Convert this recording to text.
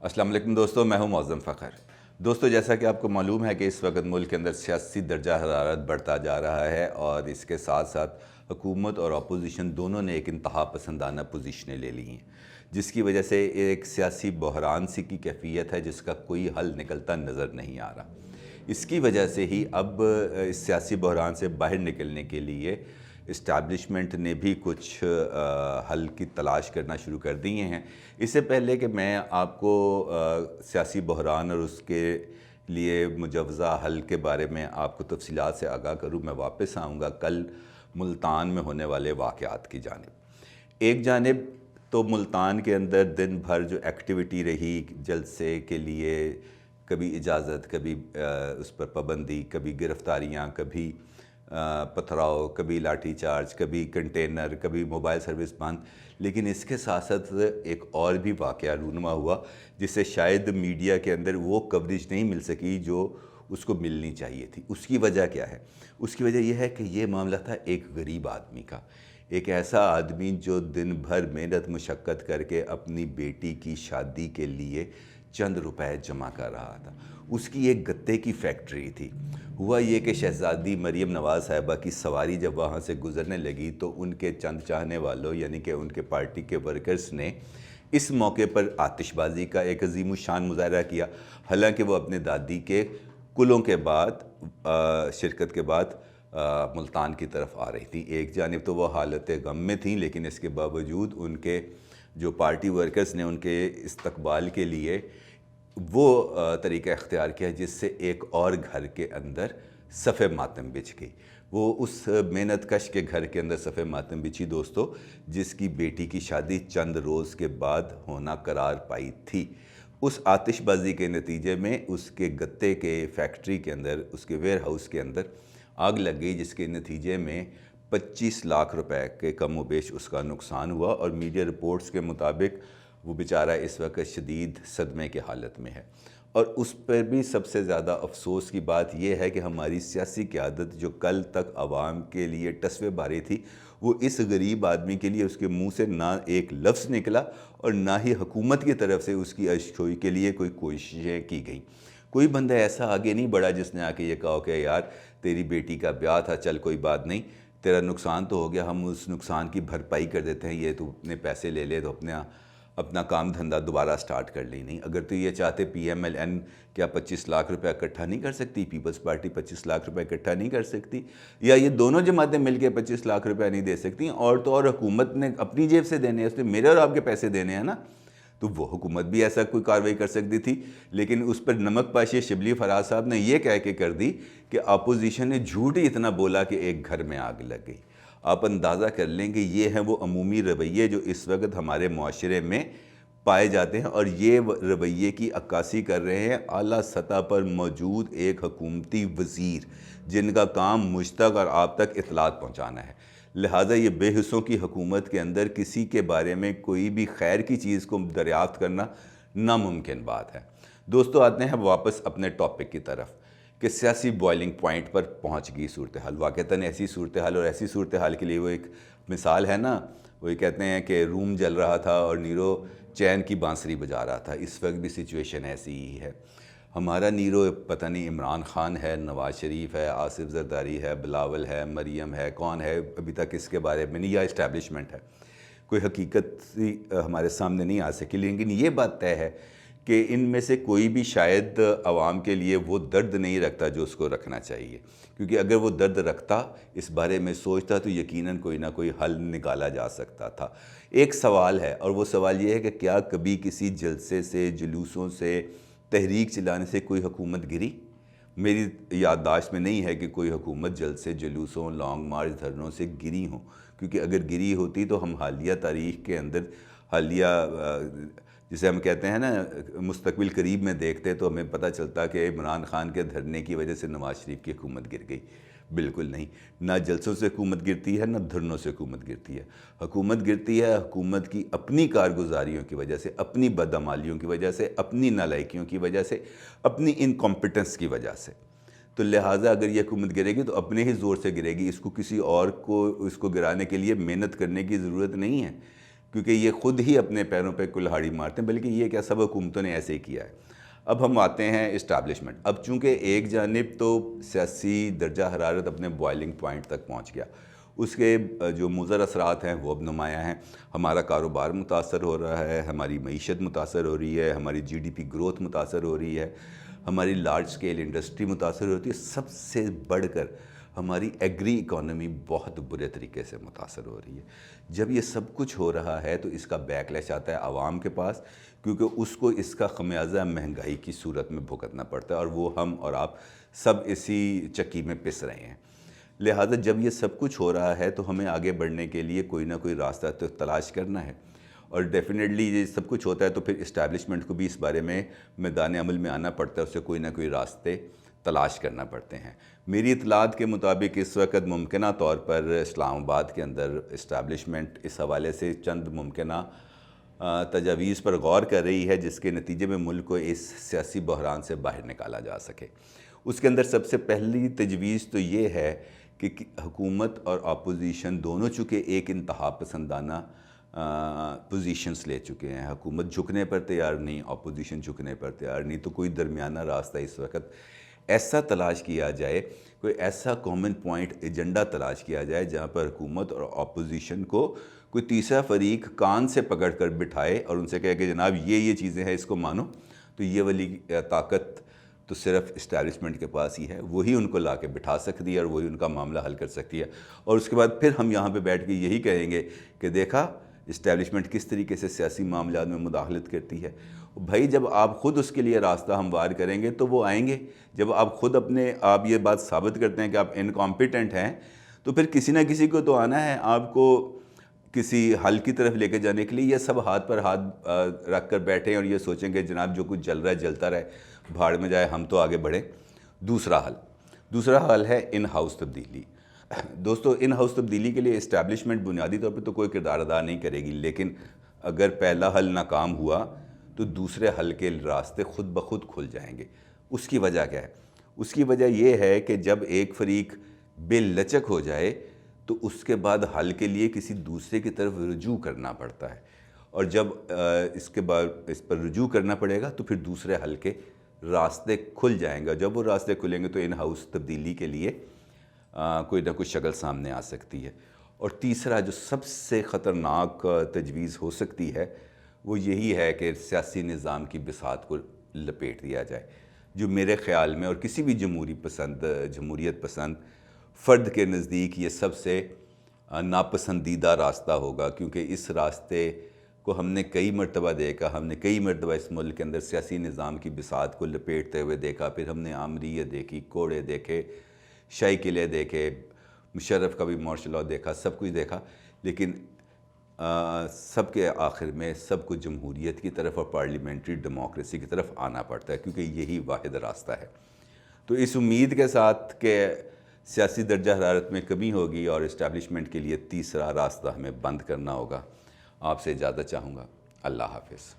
अस्सलाम वालेकुम दोस्तों, मैं हूं मौज़म फ़खर। दोस्तों, जैसा कि आपको मालूम है कि इस वक्त मुल्क के अंदर सियासी दर्जा हरारत बढ़ता जा रहा है और इसके साथ साथ हुकूमत और अपोजिशन दोनों ने एक इंतहा पसंदाना पोजीशनें ले ली हैं, जिसकी वजह से एक सियासी बहरान सी की कैफियत है जिसका कोई हल निकलता नज़र नहीं आ रहा। इसकी वजह से ही अब इस सियासी बहरान से बाहर निकलने के लिए इस्टेब्लिशमेंट ने भी कुछ हल की तलाश करना शुरू कर दिए हैं। इससे पहले कि मैं आपको सियासी बहरान और उसके लिए मुजवज़ा हल के बारे में आपको तफसीलात से आगाह करूँ, मैं वापस आऊँगा कल मुल्तान में होने वाले वाक़यात की जानिब। एक जानिब तो मुल्तान के अंदर दिन भर जो एक्टिविटी रही जलसे के लिए, कभी इजाज़त, कभी उस पर पाबंदी, कभी गिरफ़्तारियाँ, कभी पथराव, कभी लाठी चार्ज, कभी कंटेनर, कभी मोबाइल सर्विस बंद। लेकिन इसके साथ साथ एक और भी वाक़या रूनुमा हुआ जिससे शायद मीडिया के अंदर वो कवरेज नहीं मिल सकी जो उसको मिलनी चाहिए थी। उसकी वजह क्या है? उसकी वजह यह है कि ये मामला था एक गरीब आदमी का, एक ऐसा आदमी जो दिन भर मेहनत मशक्क़त करके अपनी बेटी की शादी के लिए चंद रुपए जमा कर रहा था। उसकी एक गत्ते की फैक्ट्री थी। हुआ ये कि शहज़ादी मरीम नवाज़ साहिबा की सवारी जब वहाँ से गुज़रने लगी तो उनके चंद चाहने वालों यानी कि उनके पार्टी के वर्कर्स ने इस मौके पर आतिशबाज़ी का एक अज़ीमुश्शान मुज़ाहरा किया। हालांकि वो अपने दादी के कुलों के बाद शिरकत के बाद मुल्तान की तरफ आ रही थी। एक जानिब तो वो हालत गम में थी, लेकिन इसके बावजूद उनके जो पार्टी वर्कर्स ने उनके इस्तकबाल के लिए वो तरीका इख्तियार किया जिससे एक और घर के अंदर सफ़े मातम बिछ गई। वो उस मेहनत कश के घर के अंदर सफ़े मातम बिछी दोस्तों, जिसकी बेटी की शादी चंद रोज़ के बाद होना करार पाई थी। उस आतिशबाज़ी के नतीजे में उसके गत्ते के फैक्ट्री के अंदर, उसके वेयर हाउस के अंदर आग लग गई, जिसके नतीजे में 25 लाख रुपए के कम व बेश उसका नुकसान हुआ। और मीडिया रिपोर्ट्स के मुताबिक वो बेचारा इस वक्त शदीद सदमे की हालत में है। और उस पर भी सबसे ज़्यादा अफसोस की बात यह है कि हमारी सियासी क़यादत जो कल तक आवाम के लिए टसवे बारी थी, वो इस गरीब आदमी के लिए उसके मुंह से ना एक लफ्ज़ निकला और ना ही हुकूमत की तरफ से उसकी अशकोई के लिए कोई कोशिशें की गई। कोई बंदा ऐसा आगे नहीं बढ़ा जिसने आके ये कहा कि यार तेरी बेटी का ब्याह था, चल कोई बात नहीं, तेरा नुकसान तो हो गया, हम उस नुकसान की भरपाई कर देते हैं, ये तू अपने पैसे ले ले तो अपना काम धंधा दोबारा स्टार्ट कर ली। नहीं, अगर तो ये चाहते PMLN क्या 25 लाख रुपए इकट्ठा नहीं कर सकती, पीपल्स पार्टी 25 लाख रुपए इकट्ठा नहीं कर सकती, या ये दोनों जमातें मिलकर 25 लाख रुपए नहीं दे सकती? और तो और हुकूमत ने अपनी जेब से देने हैं, उसने मेरे और आपके पैसे देने हैं ना, तो वो हुकूमत भी ऐसा कोई कार्रवाई कर सकती थी। लेकिन उस पर नमक पाशी शिबली फराज साहब ने यह कह के कर दी कि अपोजिशन ने झूठ ही इतना बोला कि एक घर में आग लग गई। आप अंदाज़ा कर लें कि ये हैं वो अमूमी रवैये जो इस वक्त हमारे मुआशरे में पाए जाते हैं, और ये रवैये की अक्कासी कर रहे हैं आला सतह पर मौजूद एक हुकूमती वज़ीर, जिनका काम मुझ तक और आप तक इत्तलात पहुँचाना है। लिहाजा ये बेहिस्सों की हुकूमत के अंदर किसी के बारे में कोई भी खैर की चीज़ को दरियाफ्त करना नामुमकिन बात है। दोस्तों, आते हैं वापस अपने टॉपिक की तरफ कि सियासी बॉइलिंग पॉइंट पर पहुंच गई सूरत हाल। वाक़तन ऐसी सूरत हाल, और ऐसी सूरत हाल के लिए वो एक मिसाल है ना, वो ये कहते हैं कि रूम जल रहा था और नीरो चैन की बांसुरी बजा रहा था। इस वक्त भी सिचुएशन ऐसी ही है। हमारा नीरो पता नहीं इमरान ख़ान है, नवाज़ शरीफ है, आसिफ ज़रदारी है, बिलावल है, मरियम है, कौन है अभी तक इसके बारे में नहीं, या इस्टेब्लिशमेंट है, कोई हकीकत हमारे सामने नहीं आ सकी। लेकिन ये बात तय है कि इनमें से कोई भी शायद आवाम के लिए वो दर्द नहीं रखता जो उसको रखना चाहिए, क्योंकि अगर वो दर्द रखता, इस बारे में सोचता, तो यकीनन कोई ना कोई हल निकाला जा सकता था। एक सवाल है, और वो सवाल ये है कि क्या कभी किसी जलसे से, जुलूसों से, तहरीक चलाने से कोई हुकूमत गिरी? मेरी याददाश्त में नहीं है कि कोई हुकूमत जलसे, जुलूसों, लॉन्ग मार्च, धरनों से गिरी हो, क्योंकि अगर गिरी होती तो हम हालिया तारीख़ के अंदर, हालिया जिसे हम कहते हैं ना मुस्तकबिल करीब में देखते, तो हमें पता चलता कि इमरान ख़ान के धरने की वजह से नवाज़ शरीफ की हुकूमत गिर गई। बिल्कुल नहीं, ना जलसों से हुकूमत गिरती है, ना धरनों से हुकूमत गिरती है। हुकूमत गिरती है हुकूमत की अपनी कारगुजारियों की वजह से, अपनी बदअमालियों की वजह से, अपनी नालायकियों की वजह से, अपनी इनकॉम्पिटेंस की वजह से। तो लिहाजा अगर ये हुकूमत गिरेगी तो अपने ही ज़ोर से गिरेगी, इसको किसी और को इसको गिराने के लिए मेहनत करने की ज़रूरत नहीं है। کیونکہ یہ خود ہی اپنے پیروں پہ کلہاڑی مارتے ہیں، بلکہ یہ کیا سب حکومتوں نے ایسے ہی کیا ہے۔ اب ہم آتے ہیں اسٹیبلشمنٹ۔ اب چونکہ ایک جانب تو سیاسی درجہ حرارت اپنے بوائلنگ پوائنٹ تک پہنچ گیا، اس کے جو مضر اثرات ہیں وہ اب نمایاں ہیں۔ ہمارا کاروبار متاثر ہو رہا ہے، ہماری معیشت متاثر ہو رہی ہے، ہماری جی ڈی پی گروتھ متاثر ہو رہی ہے، ہماری لارج سکیل انڈسٹری متاثر ہوتی ہے، سب سے بڑھ کر ہماری ایگری اکانومی بہت برے طریقے سے متاثر ہو رہی ہے۔ جب یہ سب کچھ ہو رہا ہے تو اس کا بیک لیش آتا ہے عوام کے پاس، کیونکہ اس کو اس کا خمیازہ مہنگائی کی صورت میں بھگتنا پڑتا ہے، اور وہ ہم اور آپ سب اسی چکی میں پس رہے ہیں۔ لہٰذا جب یہ سب کچھ ہو رہا ہے تو ہمیں آگے بڑھنے کے لیے کوئی نہ کوئی راستہ تو تلاش کرنا ہے، اور ڈیفینیٹلی یہ سب کچھ ہوتا ہے تو پھر اسٹیبلشمنٹ کو بھی اس بارے میں میدان عمل میں آنا پڑتا ہے، اس سے کوئی نہ کوئی راستے تلاش کرنا پڑتے ہیں۔ میری اطلاعات کے مطابق اس وقت ممکنہ طور پر اسلام آباد کے اندر اسٹیبلشمنٹ اس حوالے سے چند ممکنہ تجاویز پر غور کر رہی ہے، جس کے نتیجے میں ملک کو اس سیاسی بحران سے باہر نکالا جا سکے۔ اس کے اندر سب سے پہلی تجویز تو یہ ہے کہ حکومت اور اپوزیشن دونوں چونکہ ایک انتہا پسندانہ پوزیشنز لے چکے ہیں، حکومت جھکنے پر تیار نہیں، اپوزیشن جھکنے پر تیار نہیں، تو کوئی درمیانہ راستہ اس وقت ایسا تلاش کیا جائے، کوئی ایسا کامن پوائنٹ ایجنڈا تلاش کیا جائے جہاں پر حکومت اور اپوزیشن کو کوئی تیسرا فریق کان سے پکڑ کر بٹھائے اور ان سے کہے کہ جناب یہ چیزیں ہیں، اس کو مانو۔ تو یہ والی طاقت تو صرف اسٹیبلشمنٹ کے پاس ہی ہے، وہی ان کو لا کے بٹھا سکتی ہے اور وہی ان کا معاملہ حل کر سکتی ہے، اور اس کے بعد پھر ہم یہاں پہ بیٹھ کے یہی کہیں گے کہ دیکھا اسٹیبلشمنٹ کس طریقے سے سیاسی معاملات میں مداخلت کرتی ہے۔ بھائی جب آپ خود اس کے لیے راستہ ہموار کریں گے تو وہ آئیں گے۔ جب آپ خود آپ یہ بات ثابت کرتے ہیں کہ آپ انکمپیٹنٹ ہیں، تو پھر کسی نہ کسی کو تو آنا ہے آپ کو کسی حل کی طرف لے کے جانے کے لیے۔ یہ سب ہاتھ پر ہاتھ رکھ کر بیٹھیں اور یہ سوچیں کہ جناب جو کچھ جل رہا ہے جلتا رہے، بھاڑ میں جائے، ہم تو آگے بڑھیں۔ دوسرا حل ہے ان ہاؤس تبدیلی۔ دوستو، ان ہاؤس تبدیلی کے لیے اسٹیبلشمنٹ بنیادی طور پہ تو کوئی کردار ادا نہیں کرے گی، لیکن اگر پہلا حل ناکام ہوا تو دوسرے حل کے راستے خود بخود کھل جائیں گے۔ اس کی وجہ کیا ہے؟ اس کی وجہ یہ ہے کہ جب ایک فریق بے لچک ہو جائے تو اس کے بعد حل کے لیے کسی دوسرے کی طرف رجوع کرنا پڑتا ہے، اور جب اس کے بعد اس پر رجوع کرنا پڑے گا تو پھر دوسرے حل کے راستے کھل جائیں گے۔ جب وہ راستے کھلیں گے تو ان ہاؤس تبدیلی کے لیے کوئی نہ کوئی شکل سامنے آ سکتی ہے۔ اور تیسرا جو سب سے خطرناک تجویز ہو سکتی ہے وہ یہی ہے کہ سیاسی نظام کی بساط کو لپیٹ دیا جائے، جو میرے خیال میں اور کسی بھی جمہوریت پسند فرد کے نزدیک یہ سب سے ناپسندیدہ راستہ ہوگا، کیونکہ اس راستے کو ہم نے کئی مرتبہ دیکھا، ہم نے کئی مرتبہ اس ملک کے اندر سیاسی نظام کی بساط کو لپیٹتے ہوئے دیکھا، پھر ہم نے آمریت دیکھی، کوڑے دیکھے، شاہی قلعے دیکھے، مشرف کا بھی مارشل لاء دیکھا، سب کچھ دیکھا، لیکن سب کے آخر میں سب کو جمہوریت کی طرف اور پارلیمنٹری ڈیموکریسی کی طرف آنا پڑتا ہے، کیونکہ یہی واحد راستہ ہے۔ تو اس امید کے ساتھ کہ سیاسی درجہ حرارت میں کمی ہوگی اور اسٹیبلشمنٹ کے لیے تیسرا راستہ ہمیں بند کرنا ہوگا، آپ سے اجازت چاہوں گا۔ اللہ حافظ۔